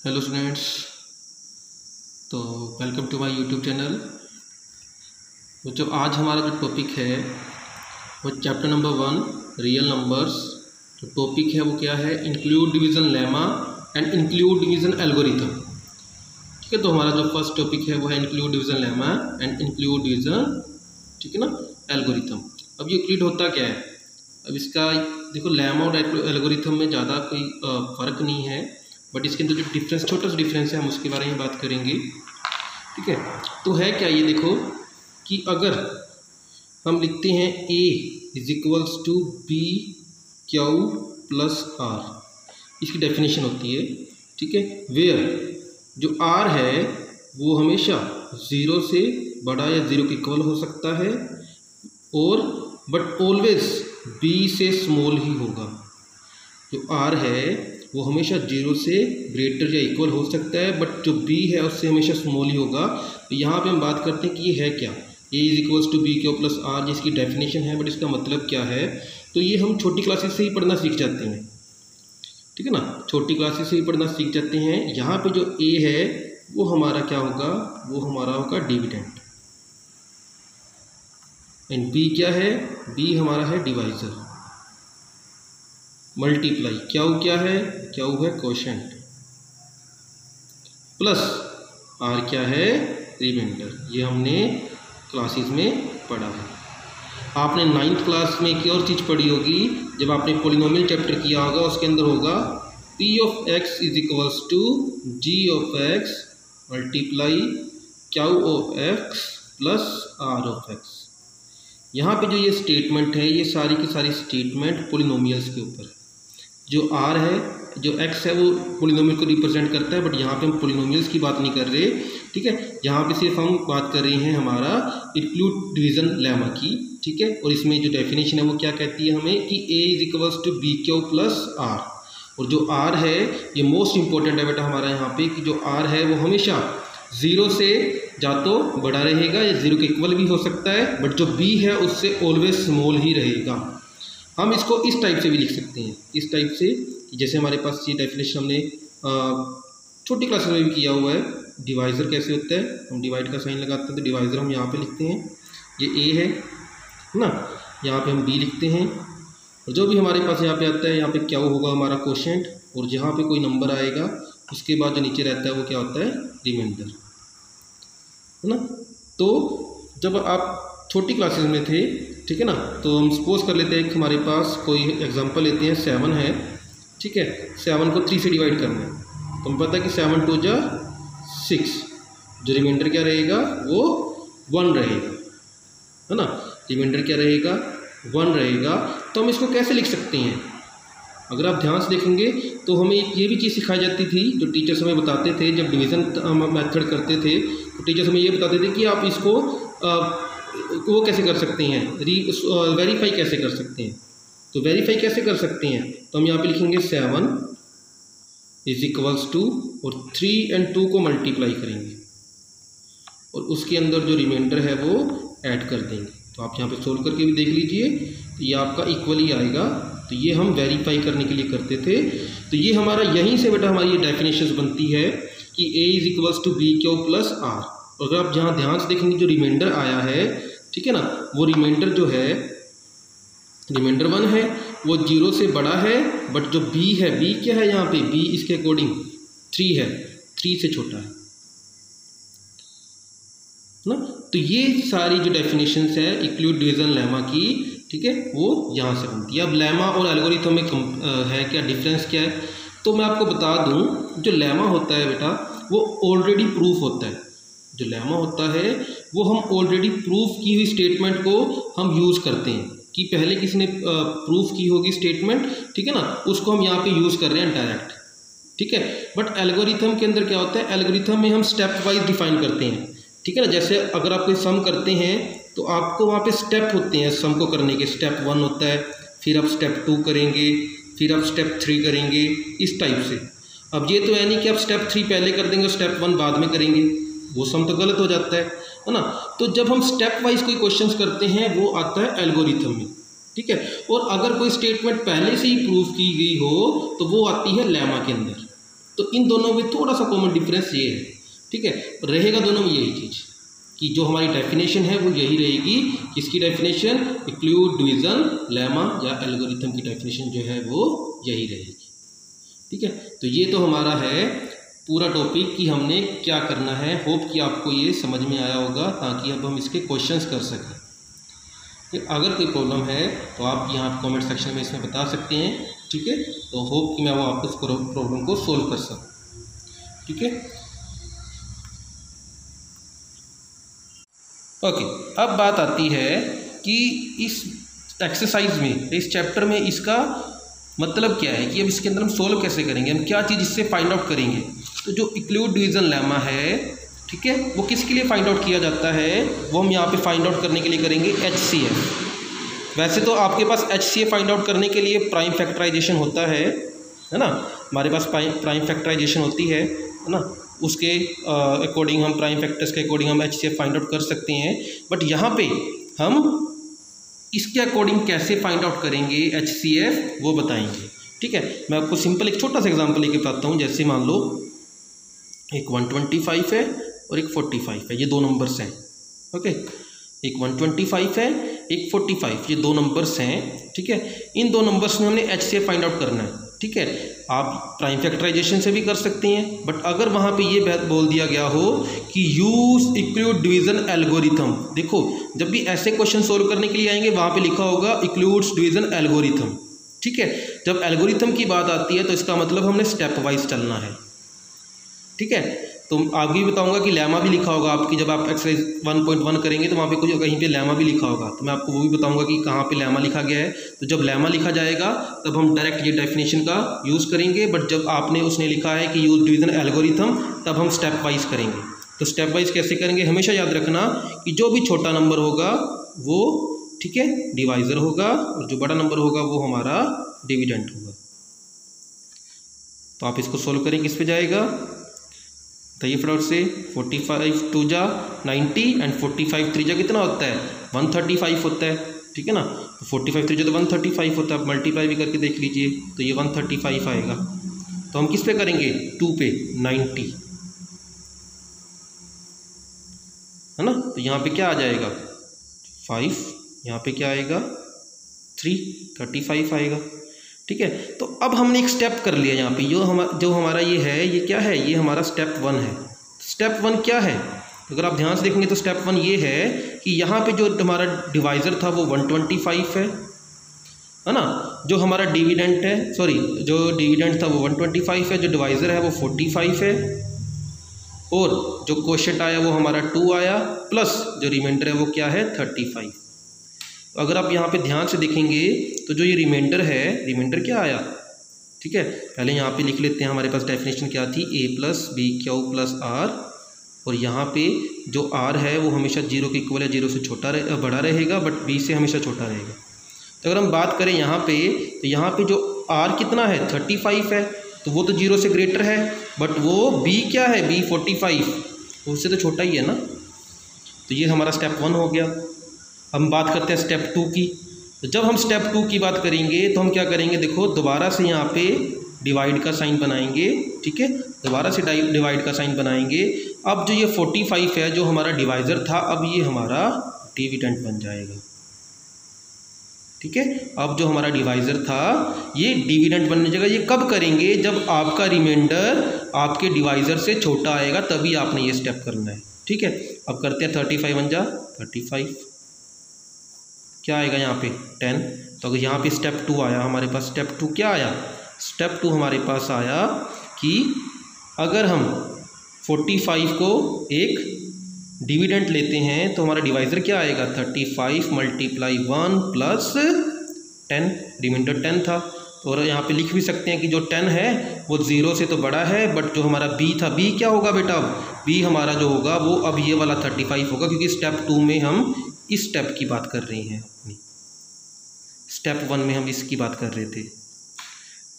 Hello students, तो welcome to my YouTube channel. तो जो आज हमारा जो टॉपिक है वो चैप्टर नंबर 1 रियल नंबर्स। जो टॉपिक है वो क्या है? Euclid division lemma and Euclid division algorithm. ठीक है, तो हमारा जो फर्स्ट टॉपिक है वो है Euclid division lemma and Euclid division, ठीक है ना, एल्गोरिथम। अब ये इंक्लूड होता क्या है? अब इसका देखो, लेमा और एल्गोरिथम में ज़्यादा कोई फ़र्क नहीं है, बट इसके अंदर जो डिफरेंस, छोटा सा डिफरेंस है, हम उसके बारे में बात करेंगे। ठीक है, तो है क्या ये देखो कि अगर हम लिखते हैं A is equals to B Q plus R, इसकी डेफिनेशन होती है। ठीक है, वेयर जो R है वो हमेशा 0 से बड़ा या 0 के इक्वल हो सकता है, और बट ऑलवेज B से स्मॉल ही होगा। जो R है वो हमेशा 0 से ग्रेटर या इक्वल हो सकता है, बट जो B है उससे हमेशा स्मॉल ही होगा। तो यहाँ पे हम बात करते हैं कि ये है क्या, A is equals to B Q plus R, जिसकी डेफिनेशन है, बट इसका मतलब क्या है तो ये हम छोटी क्लासेस से ही पढ़ना सीख जाते हैं। ठीक है ना, छोटी क्लासेस से ही पढ़ना सीख जाते हैं। यहाँ पे जो A है वो हमारा क्या होगा, वो हमारा होगा डिविडेंड, एंड B क्या है, B हमारा है डिवाइजर, मल्टीप्लाई, क्या है, क्या है कोशेंट, प्लस आर क्या है, रिमाइंडर। ये हमने क्लासेस में पढ़ा है। आपने 9th क्लास में एक और चीज़ पढ़ी होगी, जब आपने पॉलिनोमियल चैप्टर किया होगा, उसके अंदर होगा P of x is equals to G of x multiply Q of x plus R of x। यहाँ पे जो ये स्टेटमेंट है, ये सारी की सारी स्टेटमेंट पॉलिनोमियल्स के ऊपर है। जो R है, जो X है, वो पॉलिनोमियल को रिप्रेजेंट करता है, बट यहाँ पे हम पॉलिनोमियल्स की बात नहीं कर रहे। ठीक है, यहाँ पे सिर्फ हम बात कर रहे हैं हमारा इंक्लूड डिवीज़न लेमा की। ठीक है, और इसमें जो डेफिनेशन है वो क्या कहती है हमें कि A is equals to B Q plus R. और जो R है ये मोस्ट इंपॉर्टेंट है बेटा हमारा यहाँ पे, कि जो R है वो हमेशा 0 से या तो बड़ा रहेगा या 0 के इक्वल भी हो सकता है, बट जो B है उससे ऑलवेज स्मॉल ही रहेगा। हम इसको इस टाइप से भी लिख सकते हैं, इस टाइप से, जैसे हमारे पास ये डेफिनेशन हमने छोटी क्लासेस में भी किया हुआ है। डिवाइज़र कैसे होता है, हम डिवाइड का साइन लगाते हैं तो डिवाइज़र हम यहाँ पे लिखते हैं, ये A है ना, यहाँ पे हम B लिखते हैं, और जो भी हमारे पास यहाँ पे आता है, यहाँ पे क्या होगा हमारा कोशेंट, और जहाँ पे कोई नंबर आएगा उसके बाद जो नीचे रहता है वो क्या होता है, रिमाइंडर, है ना। तो जब आप छोटी क्लासेस में थे, ठीक है ना, तो हम सपोज कर लेते हैं कि हमारे पास कोई एग्जांपल लेते हैं, 7 है। ठीक है, 7 को 3 से डिवाइड करना है, तो हमें पता है कि 7 2 जा 6, जो रिमाइंडर क्या रहेगा वो 1 रहेगा, है ना। रिमाइंडर क्या रहेगा, 1 रहेगा। तो हम इसको कैसे लिख सकते हैं? अगर आप ध्यान से देखेंगे तो हमें ये भी चीज़ सिखाई जाती थी, जो टीचर्स हमें बताते थे जब डिवीज़न मेथड करते थे, तो टीचर्स हमें ये बताते थे कि आप इसको वो कैसे कर सकते हैं, वेरीफाई कैसे कर सकते हैं। तो वेरीफाई कैसे कर सकते हैं, तो हम यहाँ पे लिखेंगे 7 इज इक्वल्स टू, और 3 और 2 को मल्टीप्लाई करेंगे, और उसके अंदर जो रिमाइंडर है वो ऐड कर देंगे। तो आप यहाँ पे सोल्व करके भी देख लीजिए, तो ये आपका इक्वल ही आएगा। तो ये हम वेरीफाई करने के लिए करते थे। तो ये हमारा यहीं से बेटा हमारी ये डेफिनेशन बनती है कि A is equals to B Q plus R. अगर आप जहाँ ध्यान से देखेंगे जो रिमाइंडर आया है, ठीक है ना, वो रिमाइंडर जो है, रिमाइंडर 1 है, वो 0 से बड़ा है, बट जो B है, B क्या है यहाँ पे, B इसके अकॉर्डिंग 3 है, 3 से छोटा है ना। तो ये सारी जो डेफिनेशंस है इंक्लूड डिवीज़न लेमा की, ठीक है, वो यहाँ से बनती है। अब लेमा और एल्गोरिथम में है क्या डिफरेंस, क्या है, तो मैं आपको बता दूँ, जो लेमा होता है बेटा वो ऑलरेडी प्रूफ होता है। जो लेमा होता है वो हम ऑलरेडी प्रूफ की हुई स्टेटमेंट को हम यूज़ करते हैं, कि पहले किसी ने प्रूफ की होगी स्टेटमेंट, ठीक है ना, उसको हम यहाँ पे यूज़ कर रहे हैं डायरेक्ट। ठीक है, बट एल्गोरिथम के अंदर क्या होता है, एल्गोरिथम में हम स्टेप वाइज डिफाइन करते हैं। ठीक है ना, जैसे अगर आप कोई सम करते हैं तो आपको वहाँ पे स्टेप होते हैं सम को करने के। स्टेप 1 होता है, फिर आप स्टेप 2 करेंगे, फिर आप स्टेप 3 करेंगे, इस टाइप से। अब ये तो है नहीं कि आप स्टेप 3 पहले कर देंगे, स्टेप 1 बाद में करेंगे, वो सम तो गलत हो जाता है ना। तो जब हम स्टेप वाइज कोई क्वेश्चंस करते हैं वो आता है एल्गोरिथम में। ठीक है, और अगर कोई स्टेटमेंट पहले से ही प्रूफ की गई हो तो वो आती है लेमा के अंदर। तो इन दोनों में थोड़ा सा कॉमन डिफरेंस ये है, ठीक है। रहेगा दोनों में यही चीज़ कि जो हमारी डेफिनेशन है वो यही रहेगी। किसकी डेफिनेशन? यूक्लिड डिवीजन लेमा या एल्गोरिथम की डेफिनेशन जो है वो यही रहेगी, ठीक है। तो ये तो हमारा है पूरा टॉपिक कि हमने क्या करना है। होप कि आपको ये समझ में आया होगा ताकि अब हम इसके क्वेश्चंस कर सकें। अगर कोई प्रॉब्लम है तो आप यहाँ कमेंट सेक्शन में इसमें बता सकते हैं, ठीक है। तो होप कि मैं वो आपको इस प्रॉब्लम को सोल्व कर सकूँ, ठीक है। ओके, अब बात आती है कि इस एक्सरसाइज में, इस चैप्टर में इसका मतलब क्या है कि अब इसके अंदर हम सोल्व कैसे करेंगे, हम क्या चीज़ इससे फाइंड आउट करेंगे। तो जो यूक्लिड डिवीजन लेमा है, ठीक है, वो किसके लिए फाइंड आउट किया जाता है, वो हम यहाँ पे फाइंड आउट करने के लिए करेंगे HCF। वैसे तो आपके पास HCF फाइंड आउट करने के लिए प्राइम फैक्टराइजेशन होता है ना, हमारे पास प्राइम फैक्टराइजेशन होती है ना, उसके अकॉर्डिंग हम प्राइम फैक्टर्स के अकॉर्डिंग हम HCF फाइंड आउट कर सकते हैं। बट यहाँ पे हम इसके अकॉर्डिंग कैसे फाइंड आउट करेंगे HCF वो बताएंगे, ठीक है। मैं आपको सिंपल एक छोटा सा एग्जांपल लेके बताता हूँ। जैसे मान लो एक 125 है और एक 45 है, ये दो नंबर्स हैं, ओके। एक 125 है, एक 45, ये दो नंबर्स हैं, ठीक है। इन दो नंबर्स में हमने HCF फाइंड आउट करना है, ठीक है। आप प्राइम फैक्टराइजेशन से भी कर सकते हैं, बट अगर वहाँ पे ये बात बोल दिया गया हो कि यूज यूक्लिड डिवीजन एल्गोरिथम, देखो जब भी ऐसे क्वेश्चन सोल्व करने के लिए आएंगे वहाँ पे लिखा होगा यूक्लिड डिवीजन एल्गोरिथम, ठीक है। जब एल्गोरिथम की बात आती है तो इसका मतलब हमने स्टेप वाइज चलना है, ठीक है। तो आगे भी बताऊंगा कि लेमा भी लिखा होगा आपकी, जब आप एक्सरसाइज 1.1 करेंगे तो वहाँ पे कुछ कहीं पे लेमा भी लिखा होगा, तो मैं आपको वो भी बताऊंगा कि कहाँ पे लेमा लिखा गया है। तो जब लेमा लिखा जाएगा तब हम डायरेक्ट ये डेफिनेशन का यूज़ करेंगे, बट जब आपने उसने लिखा है कि यूज डिवीजन एल्गोरिथम तब हम स्टेप वाइज करेंगे। तो स्टेप वाइज कैसे करेंगे, हमेशा याद रखना कि जो भी छोटा नंबर होगा वो, ठीक है, डिवाइज़र होगा, और जो बड़ा नंबर होगा वो हमारा डिविडेंट होगा। तो आप इसको सोल्व करेंगे, किस पे जाएगा, तो ये फटाफट से 45 2 जा 90 एंड 45 3 जा कितना होता है 135 होता है, ठीक है ना। तो 45 3 जा तो 135 होता है, आप मल्टीप्लाई भी करके देख लीजिए तो ये 135 आएगा। तो हम किस पे करेंगे, 2 पे 90, है ना। तो यहाँ पे क्या आ जाएगा 5, यहाँ पे क्या आएगा 3, 35 आएगा, ठीक है। तो अब हमने एक स्टेप कर लिया यहाँ पे, जो हमारा ये है, ये क्या है, ये हमारा स्टेप 1 है। स्टेप 1 क्या है, अगर आप ध्यान से देखेंगे तो स्टेप 1 ये है कि यहाँ पे जो हमारा डिवाइज़र था वो 125 है ना। जो हमारा डिविडेंट है, सॉरी, जो डिविडेंट था वो 125 है, जो डिवाइज़र है वो 45 है, और जो क्वोशिएंट आया वो हमारा 2 आया, प्लस जो रिमाइंडर है वो क्या है 35। अगर आप यहाँ पे ध्यान से देखेंगे तो जो ये रिमाइंडर है, रिमाइंडर क्या आया, ठीक है। पहले यहाँ पे लिख लेते हैं, हमारे पास डेफिनेशन क्या थी, a + bq + r, और यहाँ पे जो r है वो हमेशा 0 के इक्वल है, 0 से बड़ा रहेगा, बट b से हमेशा छोटा रहेगा। तो अगर हम बात करें यहाँ पे, तो यहाँ पे जो r कितना है 35 है, तो वो तो 0 से ग्रेटर है, बट वो b क्या है, b 45, उससे तो छोटा ही है ना। तो ये हमारा स्टेप 1 हो गया। हम बात करते हैं स्टेप 2 की। तो जब हम स्टेप 2 की बात करेंगे तो हम क्या करेंगे, देखो दोबारा से यहाँ पे डिवाइड का साइन बनाएंगे, ठीक है, दोबारा से डिवाइड का साइन बनाएंगे। अब जो ये 45 है जो हमारा डिवाइज़र था, अब ये हमारा डिविडेंट बन जाएगा, ठीक है। अब जो हमारा डिवाइज़र था ये डिविडेंट बनने जाएगा। ये कब करेंगे, जब आपका रिमाइंडर आपके डिवाइज़र से छोटा आएगा, तभी आपने ये स्टेप करना है, ठीक है। अब करते हैं 35 1 जा 35, क्या आएगा यहाँ पे 10। तो अगर यहाँ पे स्टेप 2 आया हमारे पास, स्टेप 2 क्या आया, स्टेप 2 हमारे पास आया कि अगर हम 45 को एक डिविडेंट लेते हैं तो हमारा डिवाइज़र क्या आएगा 35 × 1 + 10, रिमाइंडर 10 था। तो और यहाँ पे लिख भी सकते हैं कि जो 10 है वो 0 से तो बड़ा है, बट जो हमारा b था, b क्या होगा बेटा, अब b हमारा जो होगा वो अब ये वाला 35 होगा, क्योंकि स्टेप 2 में हम इस स्टेप की बात कर रहे हैं, स्टेप 1 में हम इसकी बात कर रहे थे,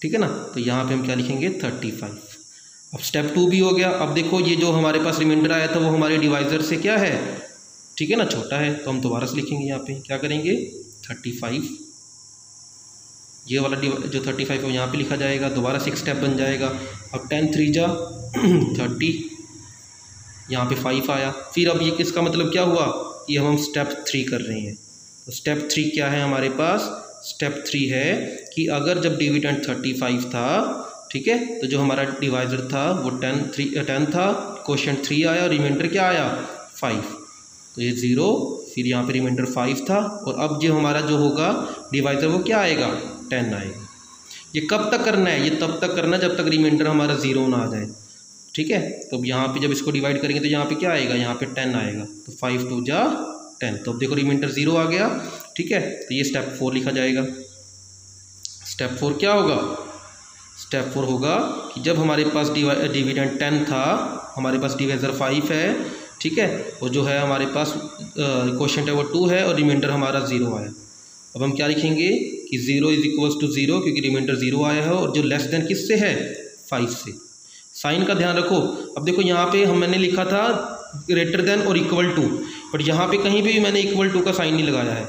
ठीक है ना। तो यहाँ पे हम क्या लिखेंगे 35। अब स्टेप 2 भी हो गया। अब देखो ये जो हमारे पास रिमाइंडर आया था वो हमारे डिवाइज़र से क्या है, ठीक है ना, छोटा है, तो हम दोबारा से लिखेंगे, यहाँ पे क्या करेंगे 35 ये वाला जो 35 है वो यहाँ पे लिखा जाएगा, दोबारा 6 स्टेप बन जाएगा। अब 10 3 जा 30, यहाँ पे 5 आया। फिर अब ये किसका मतलब क्या हुआ, ये हम स्टेप 3 कर रहे हैं। तो स्टेप 3 क्या है हमारे पास, स्टेप 3 है कि अगर जब डिविडेंड 35 था, ठीक है, तो जो हमारा डिवाइज़र था वो 10 था, क्वोशिएंट 3 आया और रिमाइंडर क्या आया 5, तो ये 0, फिर यहाँ पे रिमाइंडर 5 था। और अब जो हमारा जो होगा डिवाइज़र वो क्या आएगा 10 आएगा। ये कब तक करना है, ये तब तक करना है जब तक रिमाइंडर हमारा 0 ना आ जाए, ठीक है। तो अब यहाँ पे जब इसको डिवाइड करेंगे तो यहाँ पे क्या आएगा, यहाँ पे 10 आएगा, तो 5 2 जा 10, तो अब देखो रिमाइंडर 0 आ गया, ठीक है। तो ये स्टेप 4 लिखा जाएगा। स्टेप 4 क्या होगा, स्टेप 4 होगा कि जब हमारे पास डिविडेंड 10 था, हमारे पास डिवाइज़र 5 है, ठीक है, और जो है हमारे पास क्वोशिएंट है वो 2 है और रिमाइंडर हमारा 0 आया। अब हम क्या लिखेंगे कि 0 इज इक्वल्स टू 0, क्योंकि रिमाइंडर 0 आया है और जो लेस देन किससे है 5 से। साइन का ध्यान रखो। अब देखो यहाँ पे मैंने लिखा था ग्रेटर देन और इक्वल टू, बट यहाँ पे कहीं भी मैंने इक्वल टू का साइन नहीं लगाया है,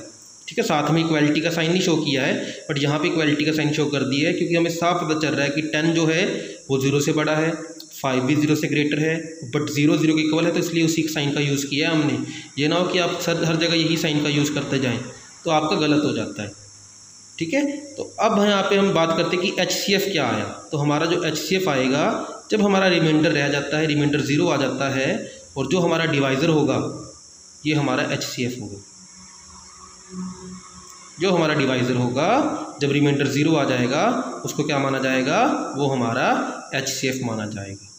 ठीक है, साथ में इक्वलिटी का साइन नहीं शो किया है, बट यहाँ पे इक्वलिटी का साइन शो कर दिया है, क्योंकि हमें साफ पता चल रहा है कि 10 जो है वो 0 से बड़ा है, 5 भी 0 से ग्रेटर है, बट 0 0 के इक्वल है, तो इसलिए उसी साइन का यूज़ किया है हमने। ये ना हो कि आप हर जगह यही साइन का यूज़ करते जाएँ तो आपका गलत हो जाता है, ठीक है। तो अब यहाँ पे हम बात करते हैं कि HCF क्या आया। तो हमारा जो HCF आएगा जब हमारा रिमाइंडर रह जाता है, रिमाइंडर 0 आ जाता है, और जो हमारा डिवाइज़र होगा ये हमारा HCF होगा। जो हमारा डिवाइज़र होगा जब रिमाइंडर 0 आ जाएगा उसको क्या माना जाएगा, वो हमारा HCF माना जाएगा।